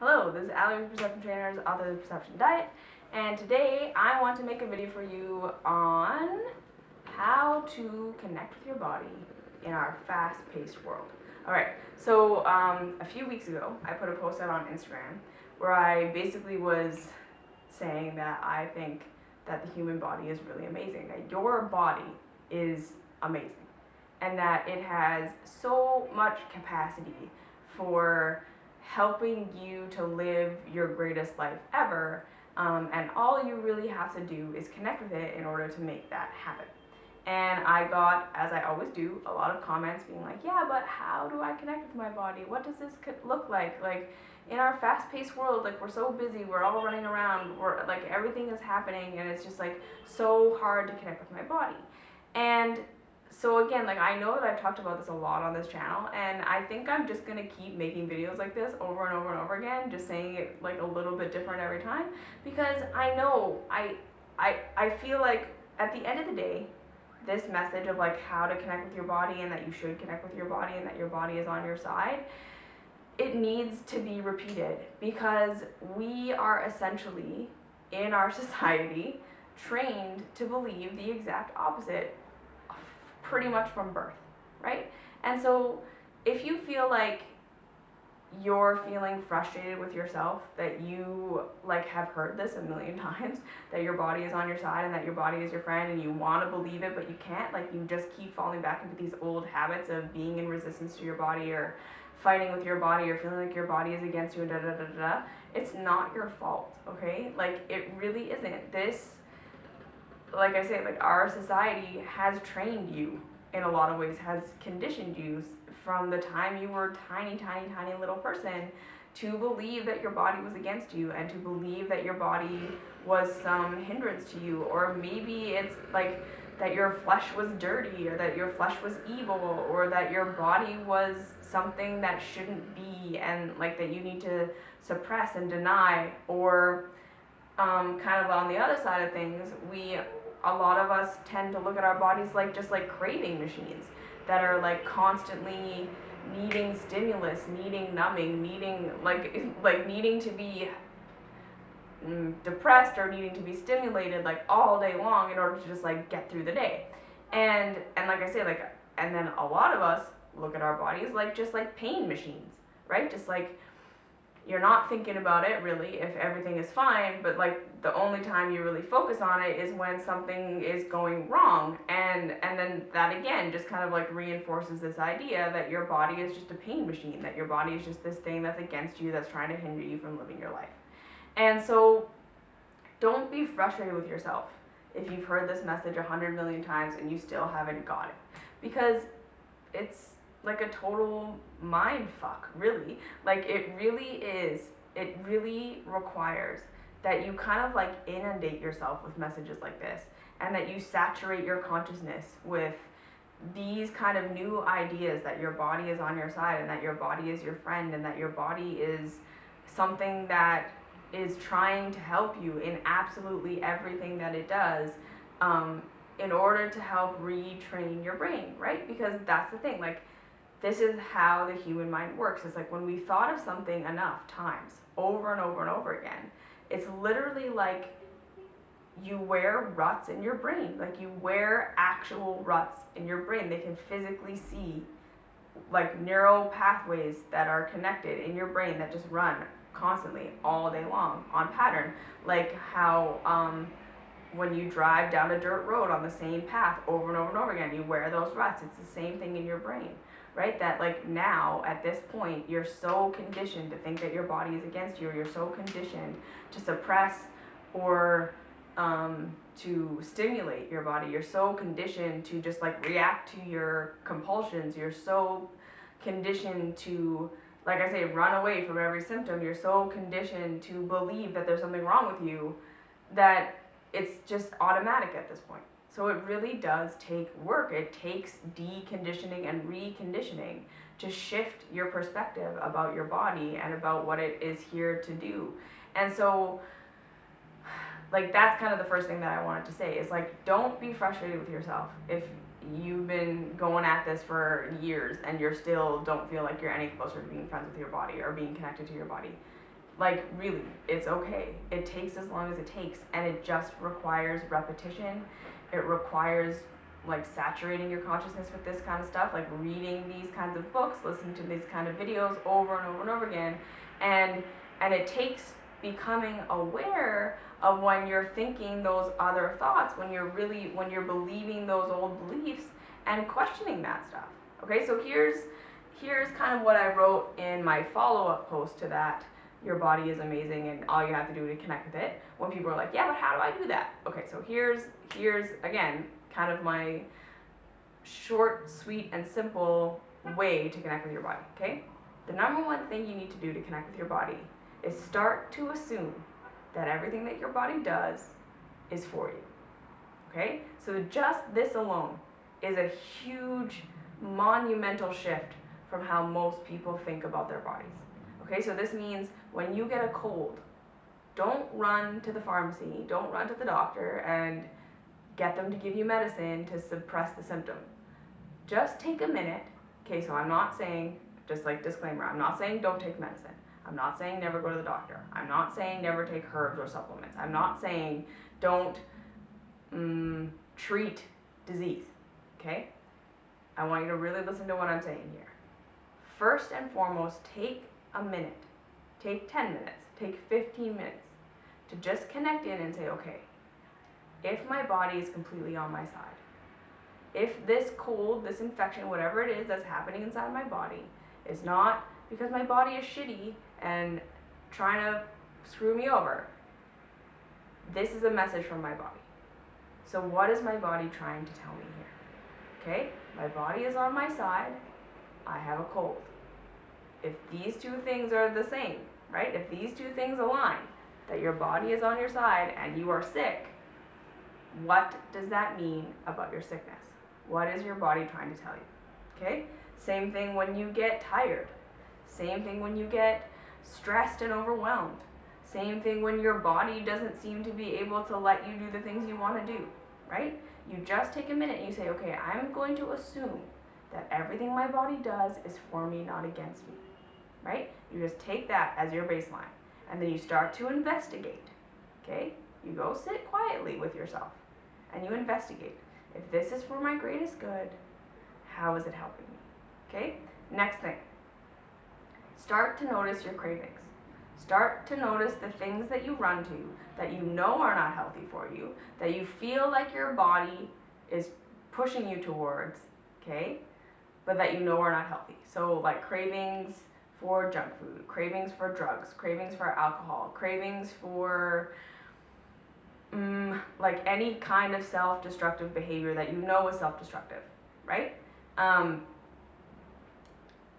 Hello, this is Allie with Perception Trainers, author of the Perception Diet, and today I want to make a video for you on how to connect with your body in our fast-paced world. Alright, so a few weeks ago I put a post out on Instagram where I basically was saying that I think that the human body is really amazing, that your body is amazing, and that it has so much capacity for helping you to live your greatest life ever, and all you really have to do is connect with it in order to make that happen. And I got, as I always do, a lot of comments being like, yeah, but how do I connect with my body? What does this look like? Like, in our fast-paced world, like, we're so busy, we're all running around, we're like, everything is happening, and it's just like so hard to connect with my body. And so again, like, I know that I've talked about this a lot on this channel, and I think I'm just gonna keep making videos like this over and over and over again, just saying it like a little bit different every time, because I know, I feel like at the end of the day, this message of like how to connect with your body and that you should connect with your body and that your body is on your side, it needs to be repeated, because we are essentially, in our society, trained to believe the exact opposite pretty much from birth, right? And so if you feel like you're feeling frustrated with yourself, that you like have heard this a million times, that your body is on your side and that your body is your friend, and you want to believe it but you can't, like you just keep falling back into these old habits of being in resistance to your body or fighting with your body or feeling like your body is against you and da da da da, it's not your fault, okay? Like, it really isn't. This, like I say, like, our society has trained you in a lot of ways, has conditioned you from the time you were tiny little person to believe that your body was against you and to believe that your body was some hindrance to you, or maybe it's like that your flesh was dirty, or that your flesh was evil, or that your body was something that shouldn't be and like that you need to suppress and deny, or kind of on the other side of things, a lot of us tend to look at our bodies like just like craving machines that are like constantly needing stimulus, needing numbing, needing like needing to be depressed or needing to be stimulated like all day long in order to just like get through the day. And like I say, like, and then a lot of us look at our bodies like just like pain machines, right? Just like you're not thinking about it really if everything is fine, but like the only time you really focus on it is when something is going wrong, and then that again just kind of like reinforces this idea that your body is just a pain machine, that your body is just this thing that's against you, that's trying to hinder you from living your life. And so don't be frustrated with yourself if you've heard this message 100 million times and you still haven't got it, because it's like a total mind fuck, really. Like, it really is. It really requires that you kind of like inundate yourself with messages like this, and that you saturate your consciousness with these kind of new ideas that your body is on your side and that your body is your friend and that your body is something that is trying to help you in absolutely everything that it does, in order to help retrain your brain, right? Because that's the thing, like, this is how the human mind works. It's like when we thought of something enough times, over and over and over again, it's literally like you wear ruts in your brain. Like, you wear actual ruts in your brain. They can physically see like neural pathways that are connected in your brain that just run constantly all day long on pattern. Like how when you drive down a dirt road on the same path over and over and over again, you wear those ruts. It's the same thing in your brain, right? That like now at this point you're so conditioned to think that your body is against you, or you're so conditioned to suppress or to stimulate your body. You're so conditioned to just like react to your compulsions. You're so conditioned to, like I say, run away from every symptom. You're so conditioned to believe that there's something wrong with you that it's just automatic at this point. So it really does take work. It takes deconditioning and reconditioning to shift your perspective about your body and about what it is here to do. And so, like, that's kind of the first thing that I wanted to say is, like, don't be frustrated with yourself if you've been going at this for years and you're still don't feel like you're any closer to being friends with your body or being connected to your body. Like, really, it's okay. It takes as long as it takes, and it just requires repetition. It requires like saturating your consciousness with this kind of stuff, like reading these kinds of books, listening to these kind of videos over and over and over again. And it takes becoming aware of when you're thinking those other thoughts, when you're believing those old beliefs, and questioning that stuff. Okay, so here's kind of what I wrote in my follow-up post to that. Your body is amazing and all you have to do to connect with it. When people are like, yeah, but how do I do that? Okay, so here's again kind of my short, sweet, and simple way to connect with your body. Okay, the number one thing you need to do to connect with your body is start to assume that everything that your body does is for you. Okay, so just this alone is a huge, monumental shift from how most people think about their bodies. Okay, so this means when you get a cold, don't run to the pharmacy, don't run to the doctor and get them to give you medicine to suppress the symptom. Just take a minute. Okay, so I'm not saying, just like disclaimer, I'm not saying don't take medicine. I'm not saying never go to the doctor. I'm not saying never take herbs or supplements. I'm not saying don't treat disease. Okay? I want you to really listen to what I'm saying here. First and foremost, take a minute, take 10 minutes, take 15 minutes to just connect in and say, okay, if my body is completely on my side, if this cold, this infection, whatever it is that's happening inside my body is not because my body is shitty and trying to screw me over, this is a message from my body. So what is my body trying to tell me here? Okay, my body is on my side, I have a cold. If these two things are the same, right? If these two things align, that your body is on your side and you are sick, what does that mean about your sickness? What is your body trying to tell you? Okay? Same thing when you get tired. Same thing when you get stressed and overwhelmed. Same thing when your body doesn't seem to be able to let you do the things you want to do, right? You just take a minute and you say, okay, I'm going to assume that everything my body does is for me, not against me, right? You just take that as your baseline, and then you start to investigate, okay? You go sit quietly with yourself, and you investigate. If this is for my greatest good, how is it helping me, okay? Next thing, start to notice your cravings. Start to notice the things that you run to that you know are not healthy for you, that you feel like your body is pushing you towards, okay? But that you know are not healthy. So like cravings for junk food, cravings for drugs, cravings for alcohol, cravings for like any kind of self-destructive behavior that you know is self-destructive, right?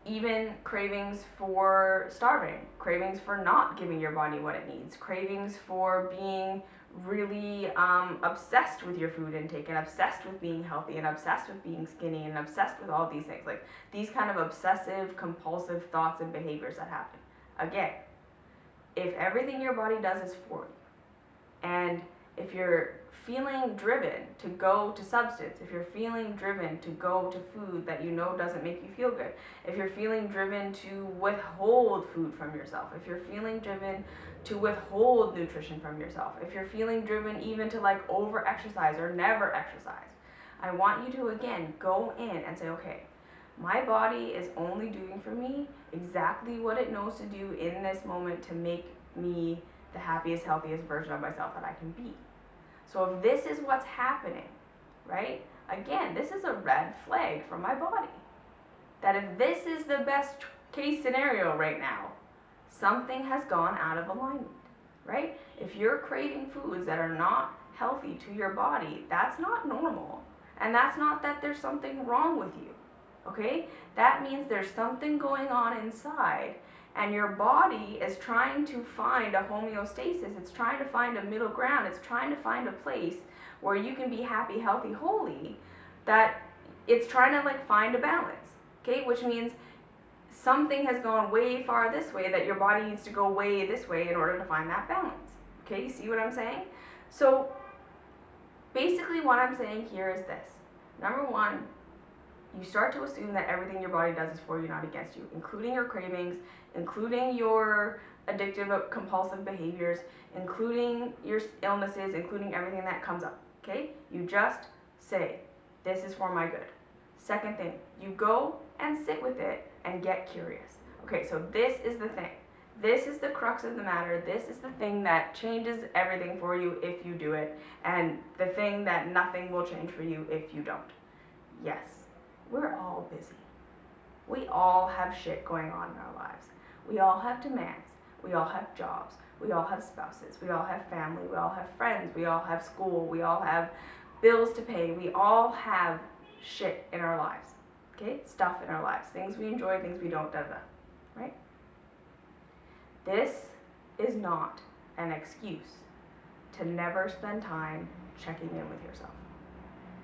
Even cravings for starving, cravings for not giving your body what it needs, cravings for being really obsessed with your food intake and obsessed with being healthy and obsessed with being skinny and obsessed with all these things, like these kind of obsessive compulsive thoughts and behaviors that happen. Again, if everything your body does is for you, and if you're feeling driven to go to substance, if you're feeling driven to go to food that you know doesn't make you feel good, if you're feeling driven to withhold food from yourself, if you're feeling driven to withhold nutrition from yourself, if you're feeling driven even to like over exercise or never exercise, I want you to again go in and say, okay, my body is only doing for me exactly what it knows to do in this moment to make me the happiest, healthiest version of myself that I can be. So if this is what's happening, right? Again, this is a red flag from my body. That if this is the best case scenario right now, something has gone out of alignment, right? If you're craving foods that are not healthy to your body, that's not normal. And that's not that there's something wrong with you, okay? That means there's something going on inside, and your body is trying to find a homeostasis. It's trying to find a middle ground. It's trying to find a place where you can be happy, healthy, holy, that it's trying to like find a balance, okay? Which means something has gone way far this way that your body needs to go way this way in order to find that balance, okay? You see what I'm saying? So basically what I'm saying here is this. Number one, you start to assume that everything your body does is for you, not against you, including your cravings, including your addictive, compulsive behaviors, including your illnesses, including everything that comes up, okay? You just say, this is for my good. Second thing, you go and sit with it and get curious. Okay, so this is the thing. This is the crux of the matter. This is the thing that changes everything for you if you do it, and the thing that nothing will change for you if you don't. Yes, we're all busy. We all have shit going on in our lives. We all have demands. We all have jobs. We all have spouses. We all have family. We all have friends. We all have school. We all have bills to pay. We all have shit in our lives. Okay? Stuff in our lives. Things we enjoy, things we don't, right? This is not an excuse to never spend time checking in with yourself.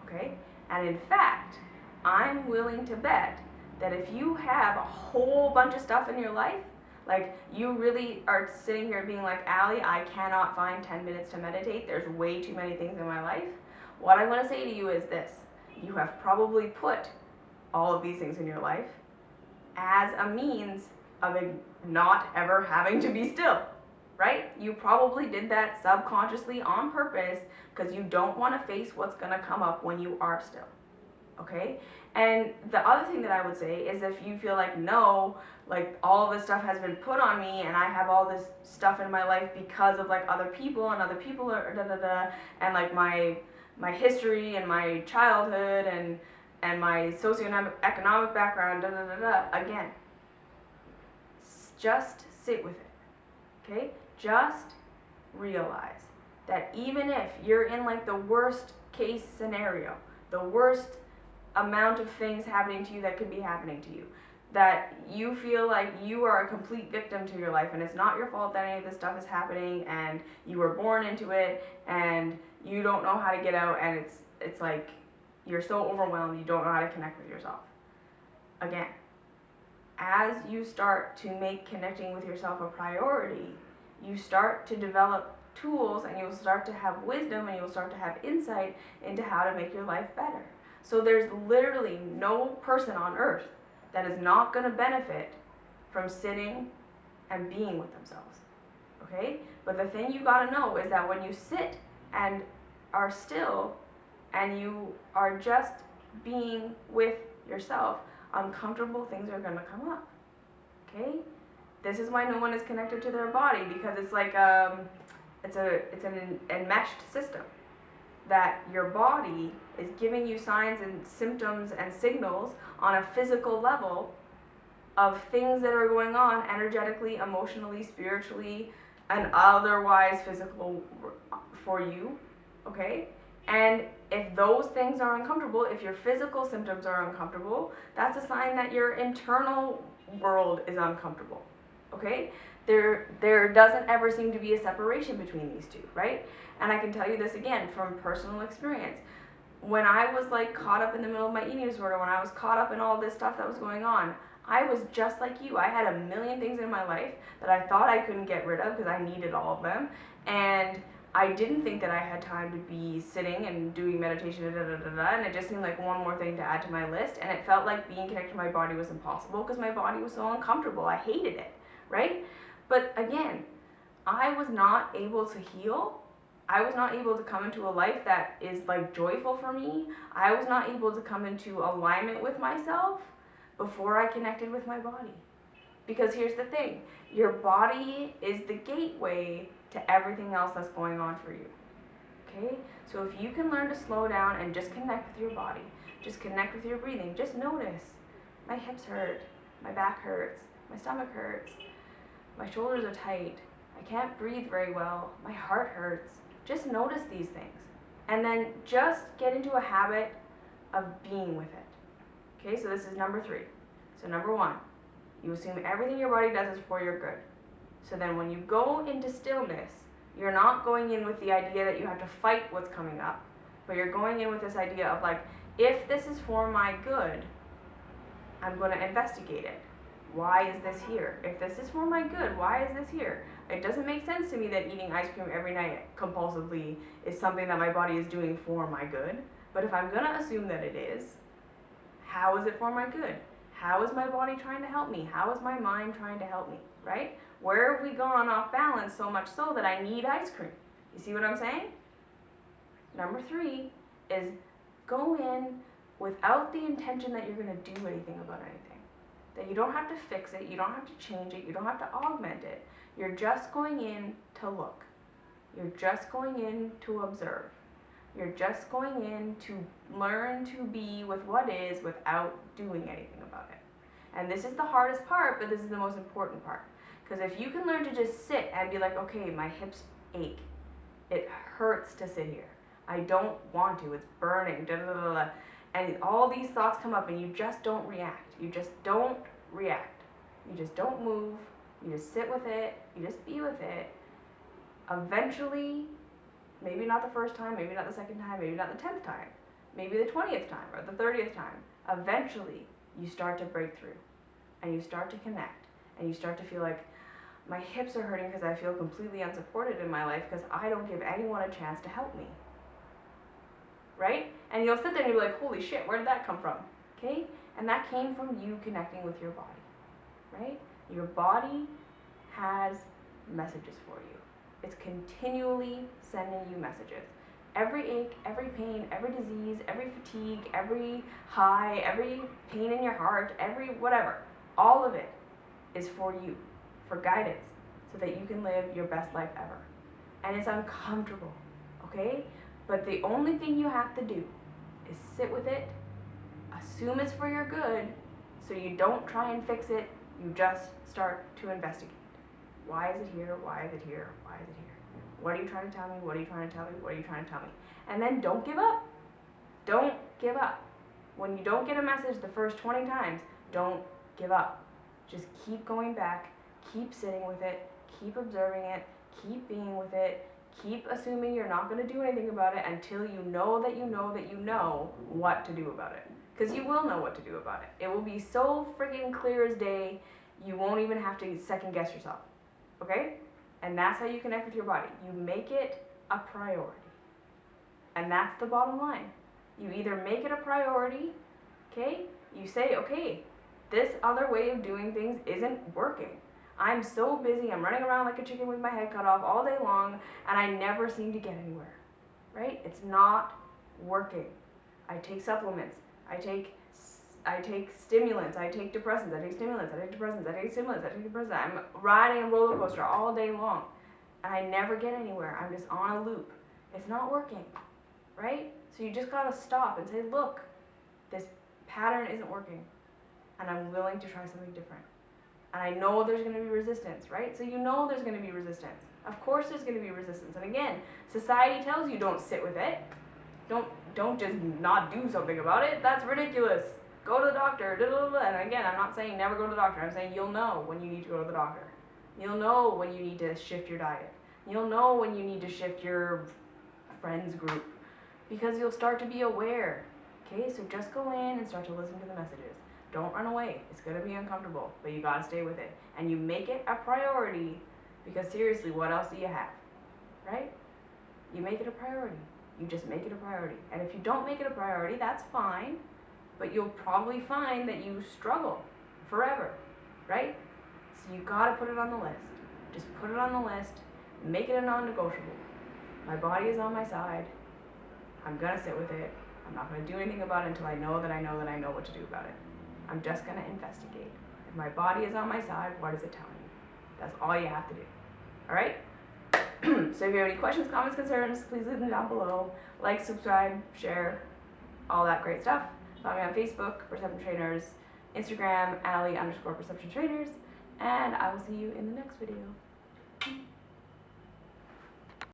Okay? And in fact, I'm willing to bet that if you have a whole bunch of stuff in your life, like you really are sitting here being like, Allie, I cannot find 10 minutes to meditate. There's way too many things in my life. What I want to say to you is this. You have probably put all of these things in your life as a means of not ever having to be still, right? You probably did that subconsciously on purpose because you don't want to face what's going to come up when you are still, okay? And the other thing that I would say is if you feel like, no, like all of this stuff has been put on me and I have all this stuff in my life because of like other people and other people are and like my history and my childhood and my socioeconomic background, again, just sit with it, okay? Just realize that even if you're in like the worst case scenario, the worst amount of things happening to you that could be happening to you, that you feel like you are a complete victim to your life and it's not your fault that any of this stuff is happening and you were born into it and you don't know how to get out and it's like you're so overwhelmed you don't know how to connect with yourself. Again, as you start to make connecting with yourself a priority, you start to develop tools and you'll start to have wisdom and you'll start to have insight into how to make your life better. So there's literally no person on earth that is not going to benefit from sitting and being with themselves, okay? But the thing you got to know is that when you sit and are still and you are just being with yourself, uncomfortable things are going to come up, okay? This is why no one is connected to their body, because it's like it's an enmeshed system that your body is giving you signs and symptoms and signals on a physical level of things that are going on energetically, emotionally, spiritually, and otherwise physical for you, okay? And if those things are uncomfortable, if your physical symptoms are uncomfortable, that's a sign that your internal world is uncomfortable, okay? There doesn't ever seem to be a separation between these two, right? And I can tell you this again from personal experience. When I was like caught up in the middle of my eating disorder, when I was caught up in all this stuff that was going on, I was just like you. I had a million things in my life that I thought I couldn't get rid of because I needed all of them. And I didn't think that I had time to be sitting and doing meditation, and it just seemed like one more thing to add to my list. And it felt like being connected to my body was impossible because my body was so uncomfortable. I hated it, right? But again, I was not able to heal. I was not able to come into a life that is like joyful for me. I was not able to come into alignment with myself before I connected with my body. Because here's the thing, your body is the gateway to everything else that's going on for you, okay? So if you can learn to slow down and just connect with your body, just connect with your breathing, just notice, my hips hurt, my back hurts, my stomach hurts, my shoulders are tight, I can't breathe very well, my heart hurts. Just notice these things. And then just get into a habit of being with it. Okay, so this is number 3. So number 1, you assume everything your body does is for your good. So then when you go into stillness, you're not going in with the idea that you have to fight what's coming up, but you're going in with this idea of like, if this is for my good, I'm going to investigate it. Why is this here? If this is for my good, why is this here? It doesn't make sense to me that eating ice cream every night compulsively is something that my body is doing for my good. But if I'm going to assume that it is, how is it for my good? How is my body trying to help me? How is my mind trying to help me, right? Where have we gone off balance so much so that I need ice cream? You see what I'm saying? Number 3 is go in without the intention that you're going to do anything about anything. That you don't have to fix it, you don't have to change it, you don't have to augment it. You're just going in to look. You're just going in to observe. You're just going in to learn to be with what is without doing anything about it. And this is the hardest part, but this is the most important part. Because if you can learn to just sit and be like, okay, my hips ache. It hurts to sit here. I don't want to. It's burning. Da, da, da, da. And all these thoughts come up and you just don't react. You just don't react. You just don't move. You just sit with it. You just be with it. Eventually, maybe not the first time, maybe not the second time, maybe not the 10th time, maybe the 20th time or the 30th time. Eventually, you start to break through and you start to connect and you start to feel like my hips are hurting because I feel completely unsupported in my life because I don't give anyone a chance to help me. Right? And you'll sit there and you'll be like, holy shit, where did that come from? Okay? And that came from you connecting with your body. Right? Your body has messages for you. It's continually sending you messages. Every ache, every pain, every disease, every fatigue, every high, every pain in your heart, every whatever, all of it is for you, for guidance, so that you can live your best life ever. And it's uncomfortable, okay? But the only thing you have to do is sit with it, assume it's for your good, so you don't try and fix it, you just start to investigate. Why is it here? Why is it here? Why is it here? What are you trying to tell me? What are you trying to tell me? What are you trying to tell me? And then don't give up. Don't give up. When you don't get a message the first 20 times, don't give up. Just keep going back, keep sitting with it, keep observing it, keep being with it, keep assuming you're not going to do anything about it until you know that you know that you know what to do about it. Because you will know what to do about it. It will be so freaking clear as day, you won't even have to second guess yourself. Okay? And that's how you connect with your body. You make it a priority. And that's the bottom line. You either make it a priority, okay? You say, okay, this other way of doing things isn't working. I'm so busy, I'm running around like a chicken with my head cut off all day long, and I never seem to get anywhere, right? It's not working. I take supplements, I take stimulants, I take depressants, I take stimulants, I take depressants, I take stimulants, I take depressants. I'm riding a roller coaster all day long, and I never get anywhere. I'm just on a loop. It's not working, right? So you just gotta stop and say, look, this pattern isn't working, and I'm willing to try something different. And I know there's gonna be resistance, right? So you know there's gonna be resistance. Of course there's gonna be resistance. And again, society tells you don't sit with it. Don't just not do something about it. That's ridiculous. Go to the doctor. And again, I'm not saying never go to the doctor. I'm saying you'll know when you need to go to the doctor. You'll know when you need to shift your diet. You'll know when you need to shift your friends group. Because you'll start to be aware. Okay, so just go in and start to listen to the messages. Don't run away. It's going to be uncomfortable, but you got to stay with it. And you make it a priority because seriously, what else do you have? Right? You make it a priority. You just make it a priority. And if you don't make it a priority, that's fine, but you'll probably find that you struggle forever, right? So you got to put it on the list. Just put it on the list. Make it a non-negotiable. My body is on my side. I'm going to sit with it. I'm not going to do anything about it until I know that I know that I know what to do about it. I'm just going to investigate. If my body is on my side, what is it telling me? That's all you have to do. All right? So if you have any questions, comments, concerns, please leave them down below. Like, subscribe, share, all that great stuff. Follow me on Facebook, Perception Trainers, Instagram, Ali_Perception Trainers, and I will see you in the next video.